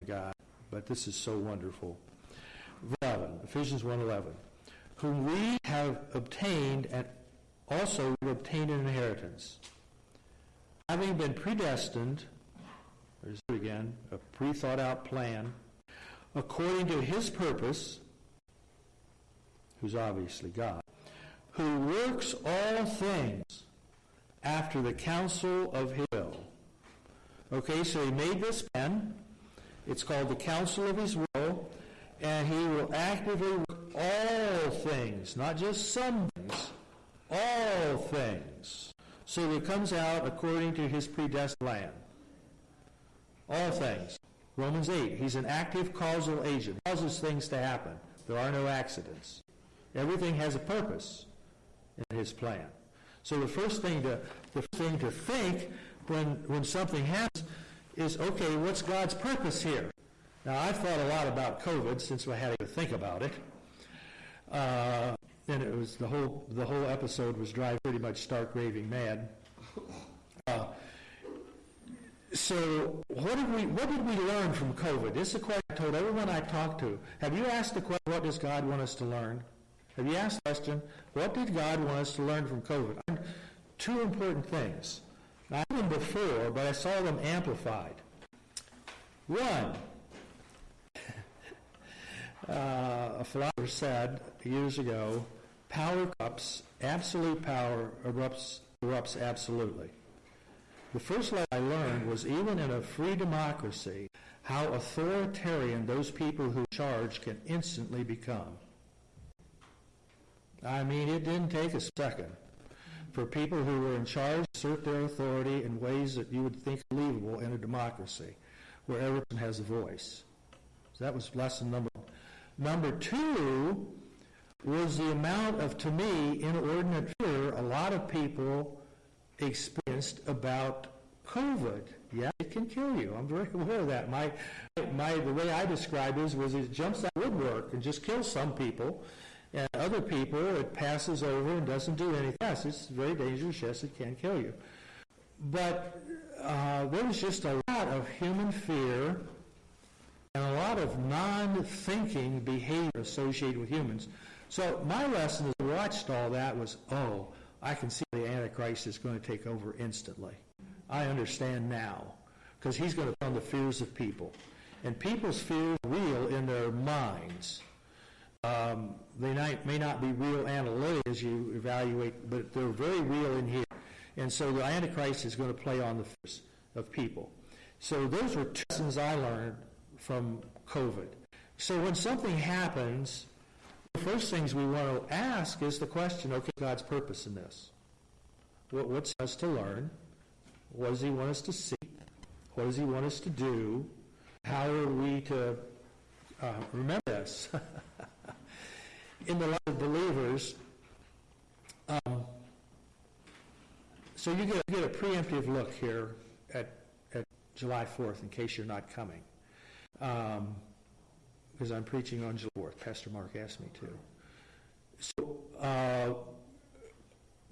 God, but this is so wonderful. 11, Ephesians 1:11, whom we have obtained and also obtained an inheritance, having been predestined, there's it again, a pre-thought-out plan, according to his purpose, who's obviously God, who works all things after the counsel of his will. Okay, so he made this plan. It's called the counsel of his will, and he will actively work all things, not just some things, all things. So it comes out according to his predestined plan. All things. Romans 8, he's an active causal agent. He causes things to happen. There are no accidents. Everything has a purpose in his plan. So the first thing to think when something happens is, okay, what's God's purpose here? Now, I've thought a lot about COVID since I had to think about it. And it was the whole episode was driving pretty much stark raving mad. So what did we learn from COVID? This is a question I told everyone I talked to. Have you asked the question, what does God want us to learn? Have you asked the question, what did God want us to learn from COVID? Two important things. Now, I heard them before, but I saw them amplified. One, a philosopher said years ago, power corrupts, absolute power erupts absolutely. The first lesson I learned was even in a free democracy, how authoritarian those people who charge can instantly become. I mean, it didn't take a second for people who were in charge to assert their authority in ways that you would think believable in a democracy, where everyone has a voice. So that was lesson number one. Number two was the amount of, to me, inordinate fear a lot of people experienced about COVID. Yeah, it can kill you. I'm very aware of that. The way I described it was it jumps out of woodwork and just kills some people, and other people it passes over and doesn't do anything. Yes, it's very dangerous. Yes, it can kill you. But there was just a lot of human fear and a lot of non-thinking behavior associated with humans. So my lesson as I watched all that was, I can see the Antichrist is going to take over instantly. I understand now, because he's going to put on the fears of people. And people's fears are real in their minds. They may not be real analytically as you evaluate, but they're very real in here. And so the Antichrist is going to play on the fears of people. So those were two lessons I learned from COVID. So when something happens, the first things we want to ask is the question, okay, God's purpose in this. What's us to learn? What does he want us to see? What does he want us to do? How are we to remember this? In the life of believers, so you get a preemptive look here at July 4th in case you're not coming. Because I'm preaching on July 4th. Pastor Mark asked me to. So,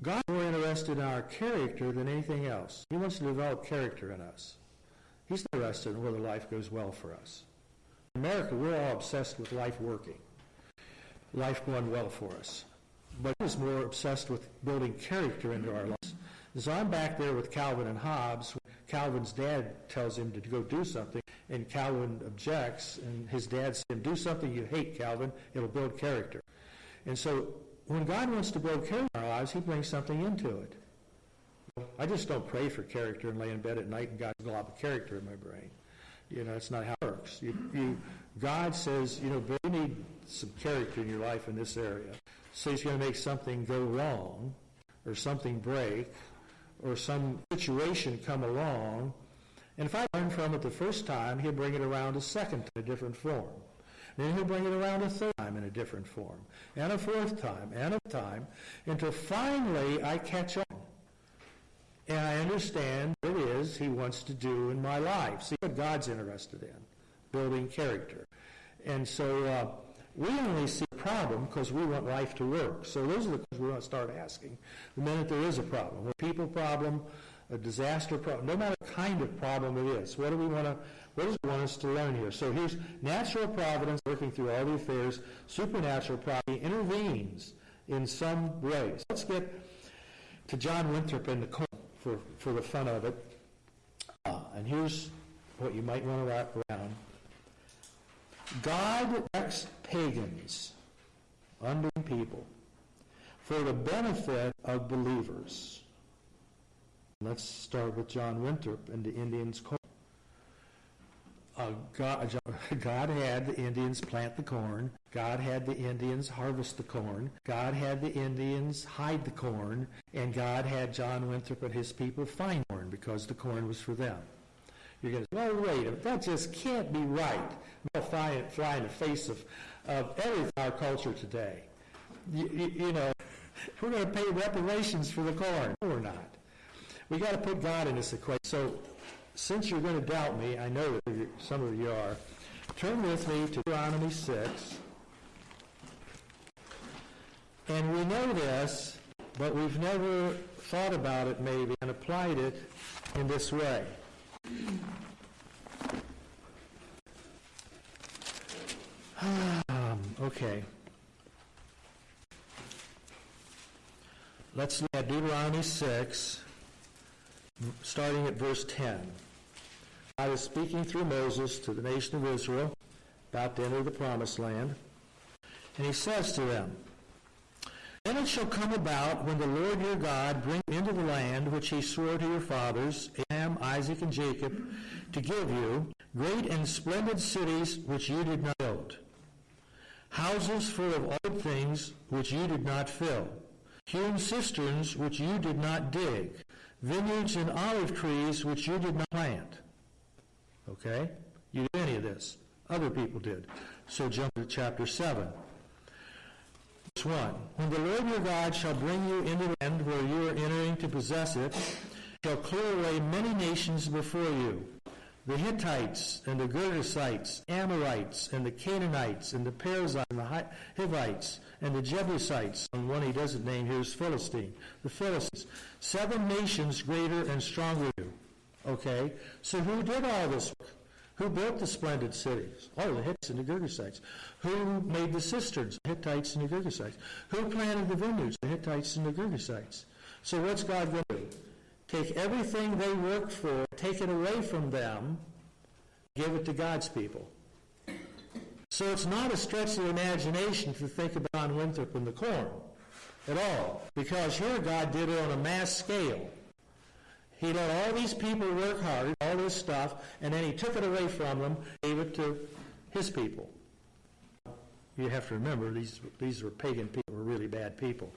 God's more interested in our character than anything else. He wants to develop character in us. He's not interested in whether life goes well for us. In America, we're all obsessed with life working, life going well for us. But he's more obsessed with building character into our lives. And so I'm back there with Calvin and Hobbes. Calvin's dad tells him to go do something, and Calvin objects, and his dad says, do something you hate, Calvin. It'll build character. And so when God wants to build character in our lives, he brings something into it. I just don't pray for character and lay in bed at night and God's going to have a character in my brain. That's not how it works. God says, you need some character in your life in this area. So he's going to make something go wrong, or something break, or some situation come along. And if I learn from it the first time, he'll bring it around a second time in a different form. Then he'll bring it around a third time in a different form, and a fourth time, and a time, until finally I catch on. And I understand what it is he wants to do in my life. See what God's interested in, building character. And so we only see a problem because we want life to work. So those are the questions we want to start asking the minute there is a problem. A people problem, a disaster problem, no matter what kind of problem it is. What do we want What does he want us to learn here? So here's natural providence working through all the affairs. Supernatural providence intervenes in some ways. Let's get to John Winthrop and the corn for the fun of it. And here's what you might want to wrap around. God directs pagans, unbelieving people, for the benefit of believers. Let's start with John Winthrop and the Indians' corn. God had the Indians plant the corn. God had the Indians harvest the corn. God had the Indians hide the corn. And God had John Winthrop and his people find corn because the corn was for them. You're going to say, well, wait a minute, that just can't be right. They'll fly in the face of everything in our culture today. You know, we're going to pay reparations for the corn. No, we're not. We got to put God in this equation. So, since you're going to doubt me, I know that some of you are, turn with me to Deuteronomy 6. And we know this, but we've never thought about it maybe and applied it in this way. Okay. Let's look at Deuteronomy 6, starting at verse 10. God is speaking through Moses to the nation of Israel, about to enter the promised land. And he says to them, Then it shall come about when the Lord your God brings you into the land which he swore to your fathers, Abraham, Isaac, and Jacob, to give you, great and splendid cities which you did not build, houses full of all things which you did not fill, hewn cisterns which you did not dig, vineyards and olive trees which you did not plant. Okay? You did any of this. Other people did. So jump to chapter 7. Verse 1. When the Lord your God shall bring you into the land where you are entering to possess it, shall clear away many nations before you, the Hittites and the Girgashites, Amorites and the Canaanites and the Perizzites and the Hivites and the Jebusites, and one he doesn't name here is Philistine, the Philistines, 7 nations greater and stronger than you. Okay, so who did all this work? Who built the splendid cities? Oh, the Hittites and the Girgashites. Who made the cisterns? The Hittites and the Girgashites. Who planted the vineyards? The Hittites and the Girgashites. So what's God going to do? Take everything they worked for, take it away from them, give it to God's people. So it's not a stretch of the imagination to think about John Winthrop and the corn at all, because here God did it on a mass scale. He let all these people work hard, all this stuff, and then he took it away from them, gave it to his people. You have to remember, these were pagan people, were really bad people.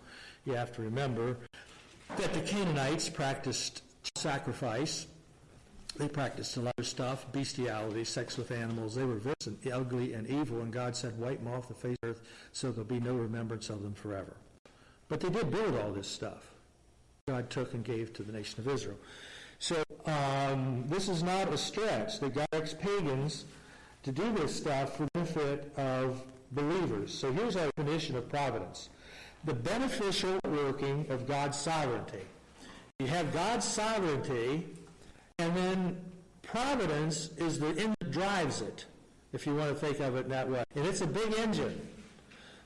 You have to remember that the Canaanites practiced sacrifice. They practiced a lot of stuff, bestiality, sex with animals. They were vicious and ugly and evil, and God said, wipe them off the face of the earth so there'll be no remembrance of them forever. But they did build all this stuff. God took and gave to the nation of Israel. So this is not a stretch that God expects pagans to do this stuff for the benefit of believers. So here's our definition of providence. The beneficial working of God's sovereignty. You have God's sovereignty, and then providence is the engine that drives it, if you want to think of it that way. And it's a big engine.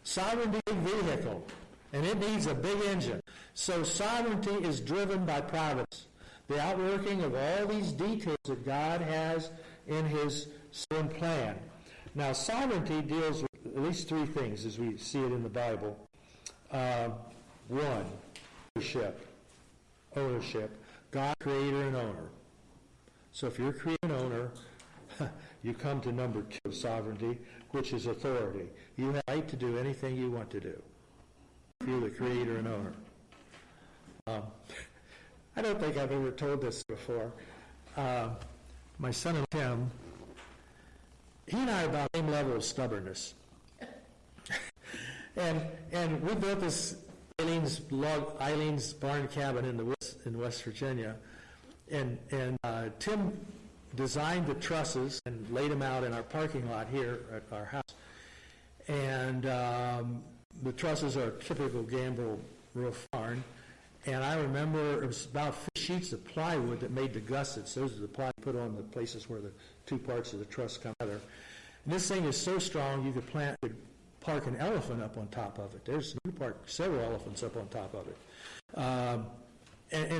Sovereignty is a big vehicle, and it needs a big engine. So sovereignty is driven by providence, the outworking of all these details that God has in his sovereign plan. Now, sovereignty deals with at least 3 things as we see it in the Bible. 1, ownership. God, creator and owner. So if you're a creator and owner, you come to number 2 of sovereignty, which is authority. You have the right to do anything you want to do. You're the creator and owner. I don't think I've ever told this before. My son Tim, he and I are about the same level of stubbornness. and we built this Eileen's barn cabin in West Virginia, and Tim designed the trusses and laid them out in our parking lot here at our house. And the trusses are a typical gambrel roof barn. And I remember it was about 5 sheets of plywood that made the gussets. Those are the ply put on the places where the two parts of the truss come together. And this thing is so strong you could park an elephant up on top of it. You could park several elephants up on top of it.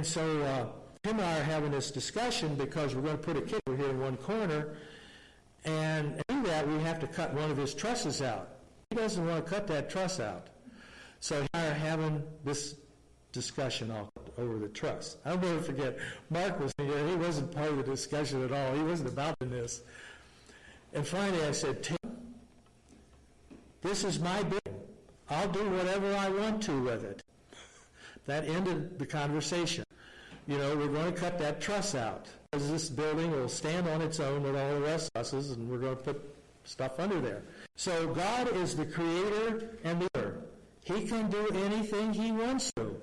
So Tim and I are having this discussion because we're going to put a kid over here in one corner, and to do that we have to cut one of his trusses out. He doesn't want to cut that truss out. So we are having this discussion over the truss. I'll never forget, Mark was here. He wasn't part of the discussion at all. He wasn't about this. And finally I said, Tim, this is my building. I'll do whatever I want to with it. That ended the conversation. We're going to cut that truss out, because this building will stand on its own with all the rest of us, and we're going to put stuff under there. So God is the creator and the owner. He can do anything he wants to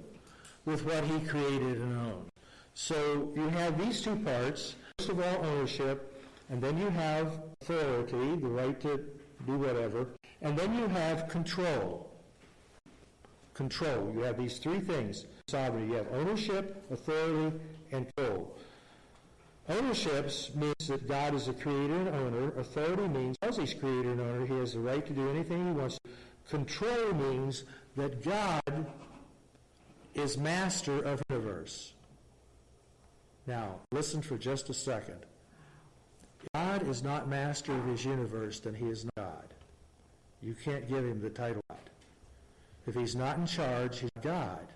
with what he created and owned. So you have these two parts. First of all, ownership, and then you have authority, the right to do whatever, and then you have control. Control. You have these three things. Sovereignty. You have ownership, authority, and control. Ownership means that God is a creator and owner. Authority means, because he's creator and owner, he has the right to do anything he wants. Control means that God is master of the universe. Now, listen for just a second. If God is not master of his universe, then he is not God. You can't give him the title God. If he's not in charge, he's God.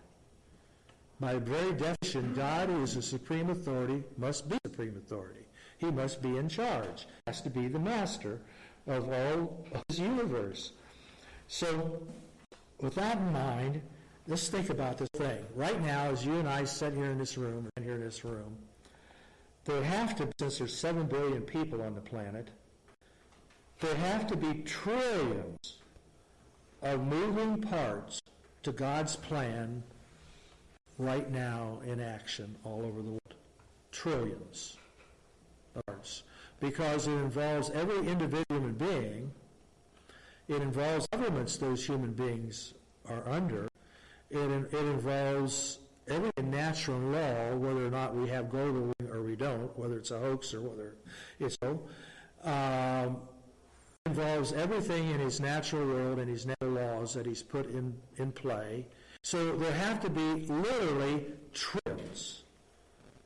By very definition, God, who is a supreme authority, must be supreme authority. He must be in charge. He has to be the master of all of his universe. So, with that in mind, let's think about this thing. Right now, as you and I sit here in this room, there have to be, since there's 7 billion people on the planet, there have to be trillions of moving parts to God's plan right now in action all over the world. Trillions of parts. Because it involves every individual human being. It involves governments those human beings are under. It involves every natural law, whether or not we have global warming or we don't, whether it's a hoax or whether it's so. Involves everything in his natural world and his natural laws that he's put in play. So there have to be literally trillions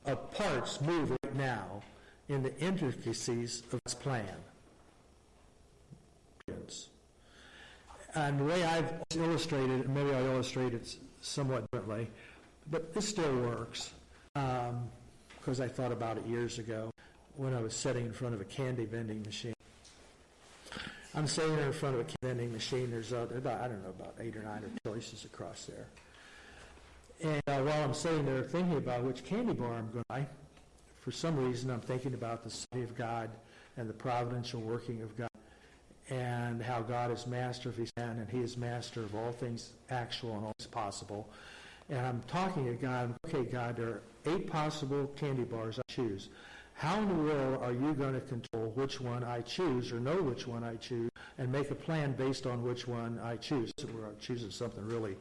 of parts moving right now in the intricacies of his plan. Trillions. And the way I've illustrated it, maybe I illustrate it somewhat differently, but this still works, because I thought about it years ago when I was sitting in front of a candy vending machine. I'm sitting there in front of a vending machine. There's about 8 or 9 choices across there. And while I'm sitting there thinking about which candy bar I'm going to buy, for some reason I'm thinking about the sovereignty of God and the providential working of God and how God is master of his plan and he is master of all things actual and all things possible. And I'm talking to God, okay, God, there are 8 possible candy bars I choose. How in the world are you going to control which one I choose or know which one I choose and make a plan based on which one I choose? So we're choosing something really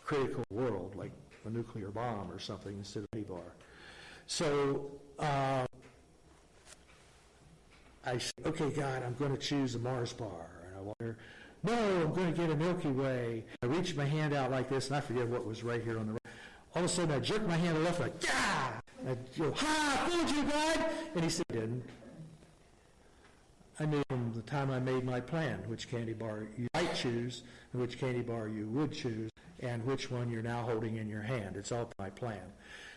critical in the world, like a nuclear bomb or something instead of a candy bar. So I said, okay, God, I'm going to choose a Mars bar. And I wonder, no, I'm going to get a Milky Way. I reached my hand out like this, and I forget what was right here on the right. All of a sudden, I jerked my hand to the left, like, yeah! I go, ha! I fooled you, God! And he said, I didn't. I knew from the time I made my plan which candy bar you might choose, and which candy bar you would choose, and which one you're now holding in your hand. It's all my plan.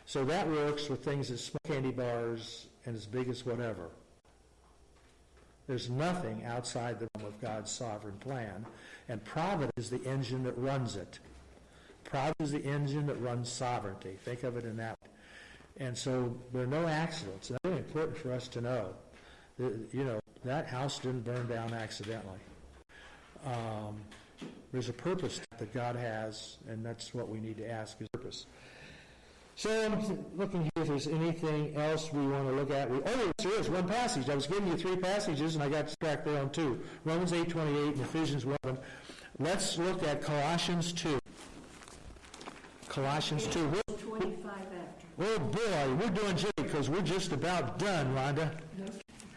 So that works with things as small candy bars and as big as whatever. There's nothing outside the realm of God's sovereign plan, and providence is the engine that runs it. Providence is the engine that runs sovereignty. Think of it in that way. And so there are no accidents. It's really important for us to know that, that house didn't burn down accidentally. There's a purpose that God has, and that's what we need to ask his purpose. So I'm looking here if there's anything else we want to look at. There is one passage. I was giving you 3 passages, and I got distracted there on 2. Romans 8:28 and Ephesians 1. Let's look at Colossians 2. Colossians 2. 25 after. Oh boy, we're doing good because we're just about done, Rhonda.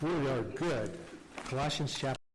We are good. Colossians chapter